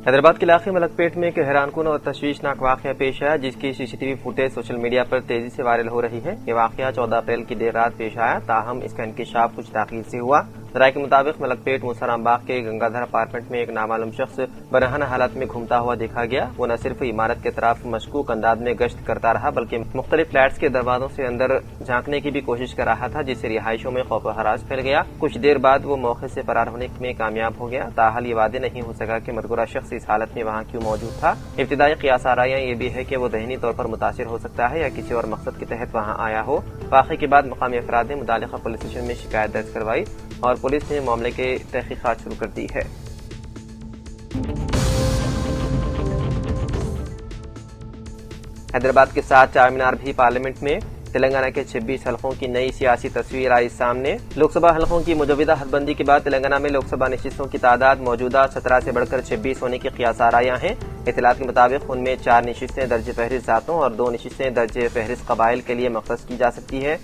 حیدرآباد کے علاقے ملکپیٹ میں ایک حیران کن اور تشویشناک واقعہ پیش آیا جس کی CCTV فوٹیج سوشل میڈیا پر تیزی سے وائرل ہو رہی ہے۔ یہ واقعہ 14 اپریل کی دیر رات پیش آیا، تاہم اس کا انکشاف کچھ تاخیر سے ہوا۔ ذرائع کے مطابق ملکپیٹ موسارام باغ کے گنگادھر اپارٹمنٹ میں ایک نامعلوم شخص برہنہ حالت میں گھومتا ہوا دیکھا گیا۔ وہ نہ صرف عمارت کے اطراف مشکوک انداز میں گشت کرتا رہا بلکہ مختلف فلیٹس کے دروازوں سے اندر جھانکنے کی بھی کوشش کر رہا تھا، جس سے رہائشیوں میں خوف و ہراس پھیل گیا۔ کچھ دیر بعد وہ موقع سے فرار ہونے میں کامیاب ہو گیا، تاحال یہ واضح نہیں ہو سکا کہ مذکورہ شخص اس حالت میں وہاں کیوں موجود تھا۔ ابتدائی قیاس آرائیاں یہ بھی ہے کہ وہ ذہنی طور پر متاثر ہو سکتا ہے یا کسی اور مقصد کے تحت وہاں آیا ہو۔ واقعے کے بعد مقامی افراد نے متعلقہ پولیس اسٹیشن میں شکایت درج کروائی اور پولیس نے معاملے کے تحقیقات شروع کر دی ہے۔ حیدرآباد کے ساتھ چار مینار بھی پارلیمنٹ میں تلنگانہ کے 26 حلقوں کی نئی سیاسی تصویر آئی سامنے۔ لوک سبھا حلقوں کی موجودہ حد بندی کے بعد تلنگانہ میں لوک سبھا نشستوں کی تعداد موجودہ 17 سے بڑھ کر 26 ہونے کی قیاس آرائیاں ہیں۔ اطلاعات کے مطابق ان میں 4 نشستیں درج فہرست ذاتوں اور 2 نشستیں درج فہرست قبائل کے لیے مختص کی جا سکتی ہے۔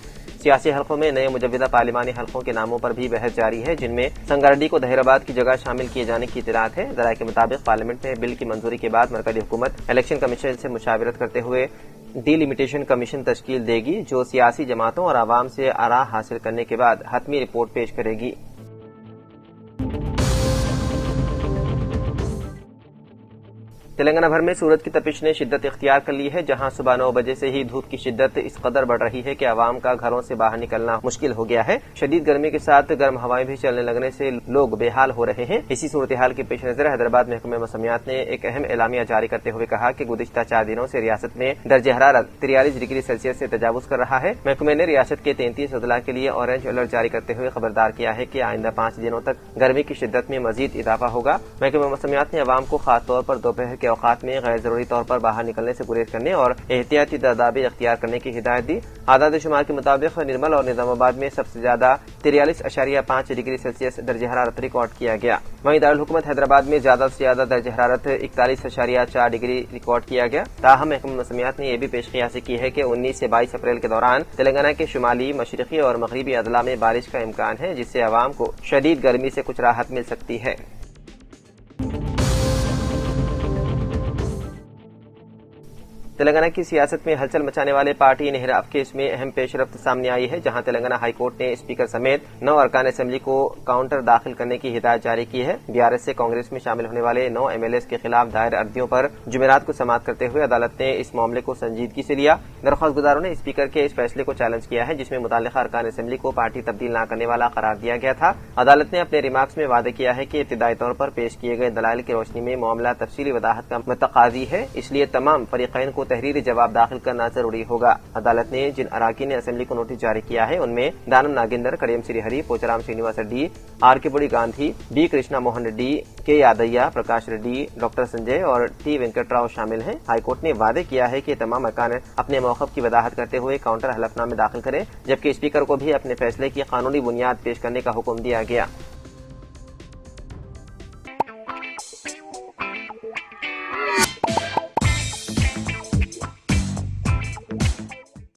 سیاسی حلقوں میں نئے مجوزہ پارلیمانی حلقوں کے ناموں پر بھی بحث جاری ہے، جن میں سنگاریڈی کو ظہیر آباد کی جگہ شامل کیے جانے کی اطلاعات ہے۔ ذرائع کے مطابق پارلیمنٹ میں بل کی منظوری کے بعد مرکزی حکومت الیکشن کمیشن سے مشاورت کرتے ہوئے ڈی لمیٹیشن کمیشن تشکیل دے گی، جو سیاسی جماعتوں اور عوام سے آراء حاصل کرنے کے بعد حتمی رپورٹ پیش کرے گی۔ تلنگانہ بھر میں سورج کی تپش نے شدت اختیار کر لی ہے، جہاں صبح 9 بجے سے ہی دھوپ کی شدت اس قدر بڑھ رہی ہے کہ عوام کا گھروں سے باہر نکلنا مشکل ہو گیا ہے۔ شدید گرمی کے ساتھ گرم ہوائیں بھی چلنے لگنے سے لوگ بے حال ہو رہے ہیں۔ اسی صورتحال کے پیش نظر حیدرآباد محکمہ موسمیات نے ایک اہم اعلامیہ جاری کرتے ہوئے کہا کہ گزشتہ 4 دنوں سے ریاست میں درجہ حرارت 43 ڈگری سیلسیس سے تجاوز کر رہا ہے۔ محکمے نے ریاست کے 33 اضلاع کے لیے اورنج الرٹ جاری کرتے ہوئے خبردار کیا ہے کہ آئندہ 5 دنوں تک گرمی کی شدت میں مزید اضافہ ہوگا۔ محکمہ موسمیات نے عوام کو خاص طور پر دوپہر کے اوقات میں غیر ضروری طور پر باہر نکلنے سے گریز کرنے اور احتیاطی تدابیر اختیار کرنے کی ہدایت دی۔ اعداد و شمار کے مطابق نرمل اور نظام آباد میں سب سے زیادہ 43.5 ڈگری سیلسیس درجہ حرارت ریکارڈ کیا گیا۔ وہیں دارالحکومت حیدرآباد میں زیادہ سے زیادہ درجہ حرارت 41.4 ڈگری ریکارڈ کیا گیا۔ تاہم محکمہ موسمیات نے یہ بھی پیش قیاسی کی ہے کہ 19 سے 22 اپریل کے دوران تلنگانہ کے شمالی، مشرقی اور مغربی اضلاع میں بارش کا امکان ہے، جس سے عوام کو شدید گرمی سے کچھ راحت مل سکتی ہے۔ تلنگانہ کی سیاست میں ہلچل مچانے والے پارٹی انحراف کیس میں اہم پیش رفت سامنے آئی ہے، جہاں تلنگانہ ہائی کورٹ نے اسپیکر سمیت 9 ارکان اسمبلی کو کاؤنٹر داخل کرنے کی ہدایت جاری کی ہے۔ BRS سے کانگریس میں شامل ہونے والے 9 MLAs کے خلاف دائر عرضیوں پر جمعرات کو سماعت کرتے ہوئے عدالت نے اس معاملے کو سنجیدگی سے لیا۔ درخواست گزاروں نے اسپیکر کے اس فیصلے کو چیلنج کیا ہے، جس میں متعلقہ ارکان اسمبلی کو پارٹی تبدیل نہ کرنے والا قرار دیا گیا تھا۔ عدالت نے اپنے ریمارکس میں وعدہ کیا ہے کہ ابتدائی طور پر پیش کیے گئے دلائل کی روشنی میں معاملہ تفصیلی وضاحت کا متقاضی ہے، اس لیے تمام فریقین کو تحریری جواب داخل کرنا ضروری ہوگا۔ عدالت نے جن اراکین نے اسمبلی کو نوٹس جاری کیا ہے ان میں دانم ناگیندر، کریم سری ہری، پوچرام شرینواس ریڈی، RK بڑی Gandhi, B Krishna Mohan Reddy, K Yadaiah, Prakash Reddy, doctor Sanjay اور T وینکٹ راؤ شامل ہیں۔ ہائی کورٹ نے وعدے کیا ہے کہ تمام ارکان اپنے موقف کی وضاحت کرتے ہوئے کاؤنٹر حلف نامے داخل کریں، جبکہ اسپیکر کو بھی اپنے فیصلے کی قانونی بنیاد پیش کرنے کا حکم دیا گیا۔